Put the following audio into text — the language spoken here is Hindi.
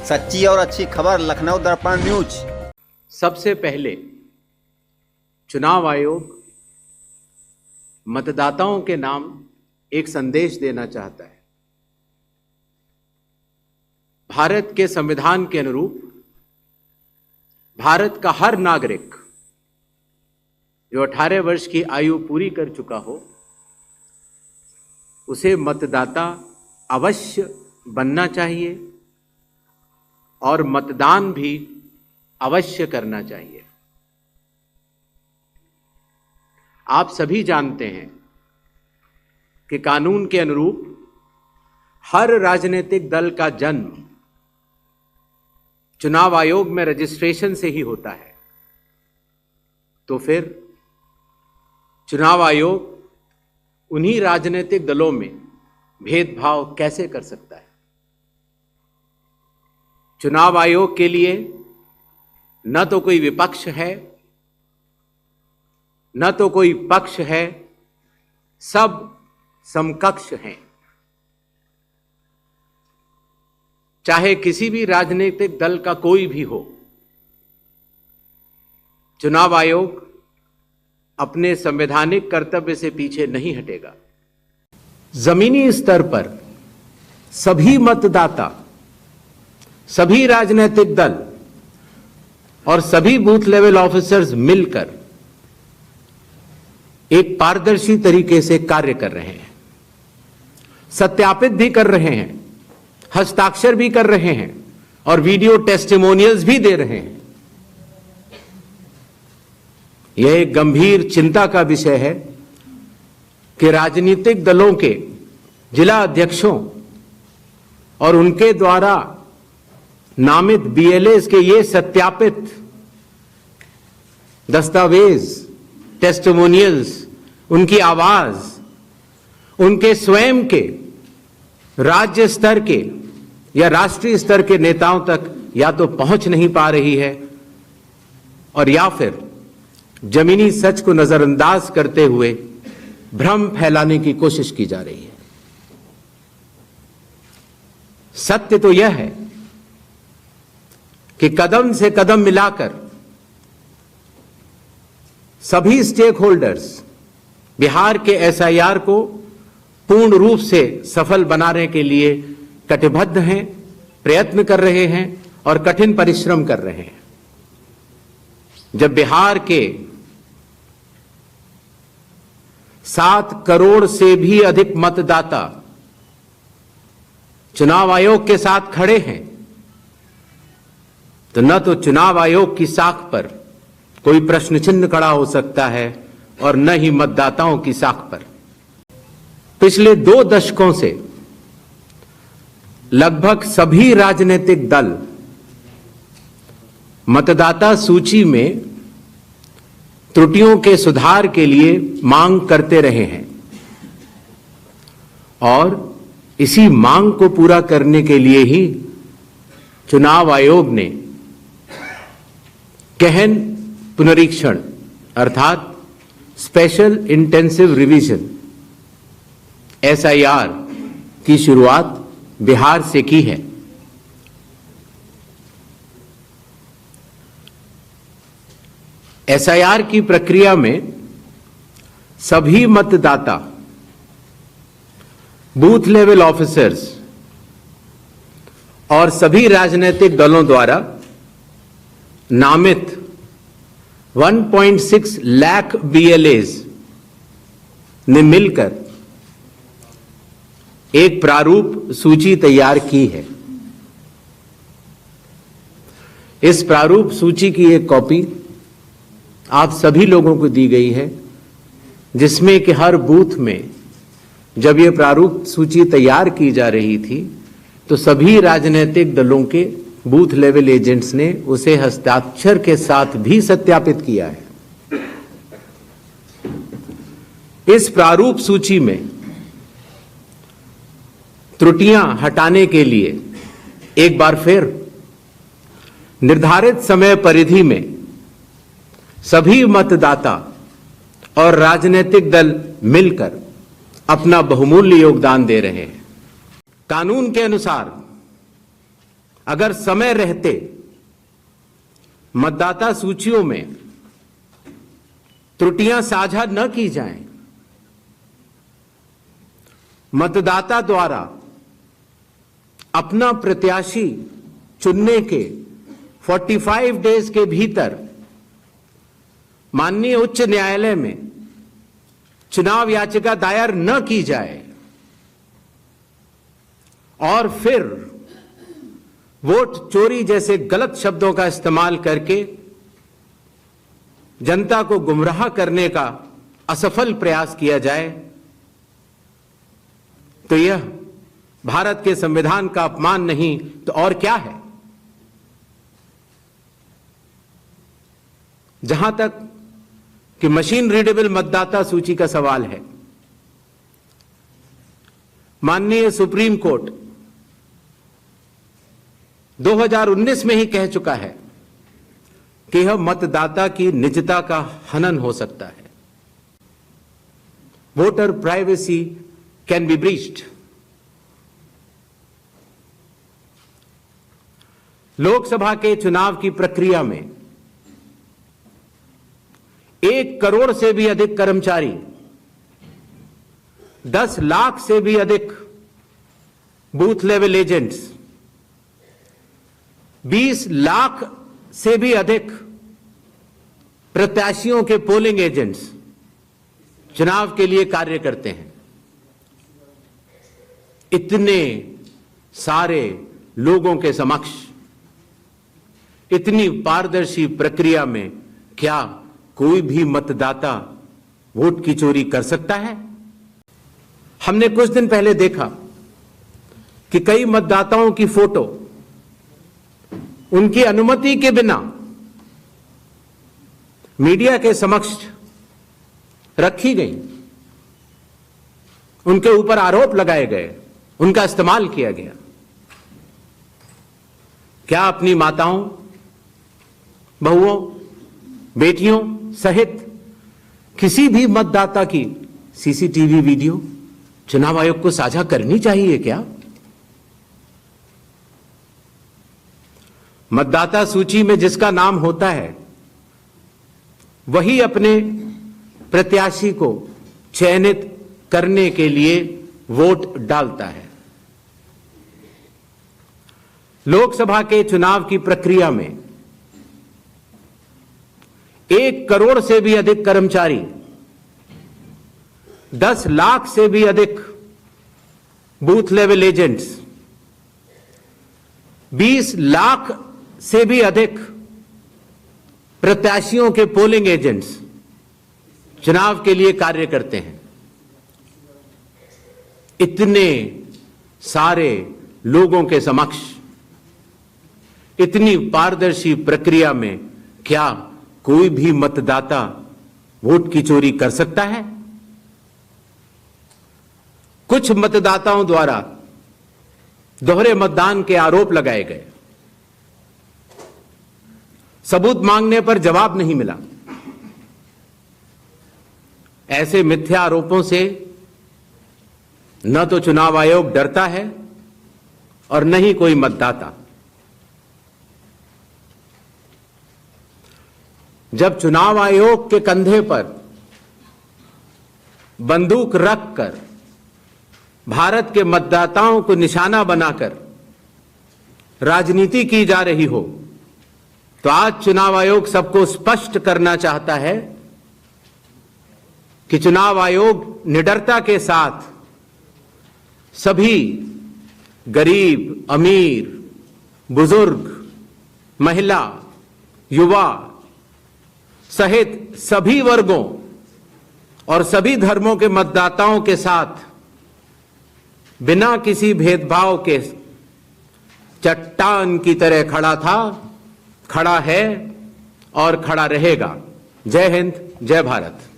सच्ची और अच्छी खबर लखनऊ दर्पण न्यूज। सबसे पहले चुनाव आयोग मतदाताओं के नाम एक संदेश देना चाहता है। भारत के संविधान के अनुरूप भारत का हर नागरिक जो 18 वर्ष की आयु पूरी कर चुका हो उसे मतदाता अवश्य बनना चाहिए और मतदान भी अवश्य करना चाहिए। आप सभी जानते हैं कि कानून के अनुरूप हर राजनीतिक दल का जन्म चुनाव आयोग में रजिस्ट्रेशन से ही होता है। तो फिर चुनाव आयोग उन्हीं राजनीतिक दलों में भेदभाव कैसे कर सकता है? चुनाव आयोग के लिए न तो कोई विपक्ष है न तो कोई पक्ष है, सब समकक्ष हैं। चाहे किसी भी राजनीतिक दल का कोई भी हो, चुनाव आयोग अपने संवैधानिक कर्तव्य से पीछे नहीं हटेगा। जमीनी स्तर पर सभी मतदाता, सभी राजनीतिक दल और सभी बूथ लेवल ऑफिसर्स मिलकर एक पारदर्शी तरीके से कार्य कर रहे हैं, सत्यापित भी कर रहे हैं, हस्ताक्षर भी कर रहे हैं और वीडियो टेस्टिमोनियल्स भी दे रहे हैं। यह एक गंभीर चिंता का विषय है कि राजनीतिक दलों के जिला अध्यक्षों और उनके द्वारा नामित बीएलएस के ये सत्यापित दस्तावेज, टेस्टिमोनियल्स, उनकी आवाज, उनके स्वयं के राज्य स्तर के या राष्ट्रीय स्तर के नेताओं तक या तो पहुंच नहीं पा रही है और या फिर जमीनी सच को नजरअंदाज करते हुए भ्रम फैलाने की कोशिश की जा रही है। सत्य तो यह है कि कदम से कदम मिलाकर सभी स्टेक होल्डर्स बिहार के एसआईआर को पूर्ण रूप से सफल बनाने के लिए कटिबद्ध हैं, प्रयत्न कर रहे हैं और कठिन परिश्रम कर रहे हैं। जब बिहार के 7 करोड़ से भी अधिक मतदाता चुनाव आयोग के साथ खड़े हैं तो न तो चुनाव आयोग की साख पर कोई प्रश्न चिन्ह खड़ा हो सकता है और न ही मतदाताओं की साख पर। पिछले 2 दशकों से लगभग सभी राजनीतिक दल मतदाता सूची में त्रुटियों के सुधार के लिए मांग करते रहे हैं और इसी मांग को पूरा करने के लिए ही चुनाव आयोग ने गहन पुनरीक्षण अर्थात स्पेशल इंटेंसिव रिवीजन एसआईआर की शुरुआत बिहार से की है। एसआईआर की प्रक्रिया में सभी मतदाता, बूथ लेवल ऑफिसर्स और सभी राजनीतिक दलों द्वारा नामित 1.6 लाख बीएलएस ने मिलकर एक प्रारूप सूची तैयार की है। इस प्रारूप सूची की एक कॉपी आप सभी लोगों को दी गई है, जिसमें कि हर बूथ में जब यह प्रारूप सूची तैयार की जा रही थी तो सभी राजनीतिक दलों के बूथ लेवल एजेंट्स ने उसे हस्ताक्षर के साथ भी सत्यापित किया है। इस प्रारूप सूची में त्रुटियां हटाने के लिए एक बार फिर निर्धारित समय परिधि में सभी मतदाता और राजनीतिक दल मिलकर अपना बहुमूल्य योगदान दे रहे हैं। कानून के अनुसार अगर समय रहते मतदाता सूचियों में त्रुटियां साझा न की जाएं, मतदाता द्वारा अपना प्रत्याशी चुनने के 45 डेज के भीतर माननीय उच्च न्यायालय में चुनाव याचिका दायर न की जाए और फिर वोट चोरी जैसे गलत शब्दों का इस्तेमाल करके जनता को गुमराह करने का असफल प्रयास किया जाए, तो यह भारत के संविधान का अपमान नहीं तो और क्या है। जहां तक कि मशीन रीडेबल मतदाता सूची का सवाल है, माननीय सुप्रीम कोर्ट 2019 में ही कह चुका है कि यह मतदाता की निजता का हनन हो सकता है। Voter privacy can be breached. Lok Sabha के चुनाव की प्रक्रिया में 1 करोड़ से भी अधिक कर्मचारी, 10 लाख से भी अधिक बूथ लेवल एजेंट्स, 20 लाख से भी अधिक प्रत्याशियों के पोलिंग एजेंट्स चुनाव के लिए कार्य करते हैं। इतने सारे लोगों के समक्ष इतनी पारदर्शी प्रक्रिया में क्या कोई भी मतदाता वोट की चोरी कर सकता है? हमने कुछ दिन पहले देखा कि कई मतदाताओं की फोटो उनकी अनुमति के बिना मीडिया के समक्ष रखी गई, उनके ऊपर आरोप लगाए गए, उनका इस्तेमाल किया गया। क्या अपनी माताओं, बहुओं, बेटियों सहित किसी भी मतदाता की सीसीटीवी वीडियो चुनाव आयोग को साझा करनी चाहिए क्या? मतदाता सूची में जिसका नाम होता है वही अपने प्रत्याशी को चयनित करने के लिए वोट डालता है। लोकसभा के चुनाव की प्रक्रिया में 1 करोड़ से भी अधिक कर्मचारी, 10 लाख से भी अधिक बूथ लेवल एजेंट्स, 20 लाख से भी अधिक प्रत्याशियों के पोलिंग एजेंट्स चुनाव के लिए कार्य करते हैं। इतने सारे लोगों के समक्ष इतनी पारदर्शी प्रक्रिया में क्या कोई भी मतदाता वोट की चोरी कर सकता है? कुछ मतदाताओं द्वारा दोहरे मतदान के आरोप लगाए गए, सबूत मांगने पर जवाब नहीं मिला। ऐसे मिथ्या आरोपों से न तो चुनाव आयोग डरता है और न ही कोई मतदाता। जब चुनाव आयोग के कंधे पर बंदूक रखकर भारत के मतदाताओं को निशाना बनाकर राजनीति की जा रही हो, तो आज चुनाव आयोग सबको स्पष्ट करना चाहता है कि चुनाव आयोग निडरता के साथ सभी गरीब, अमीर, बुजुर्ग, महिला, युवा सहित सभी वर्गों और सभी धर्मों के मतदाताओं के साथ बिना किसी भेदभाव के चट्टान की तरह खड़ा था, खड़ा है और खड़ा रहेगा। जय हिंद, जय भारत।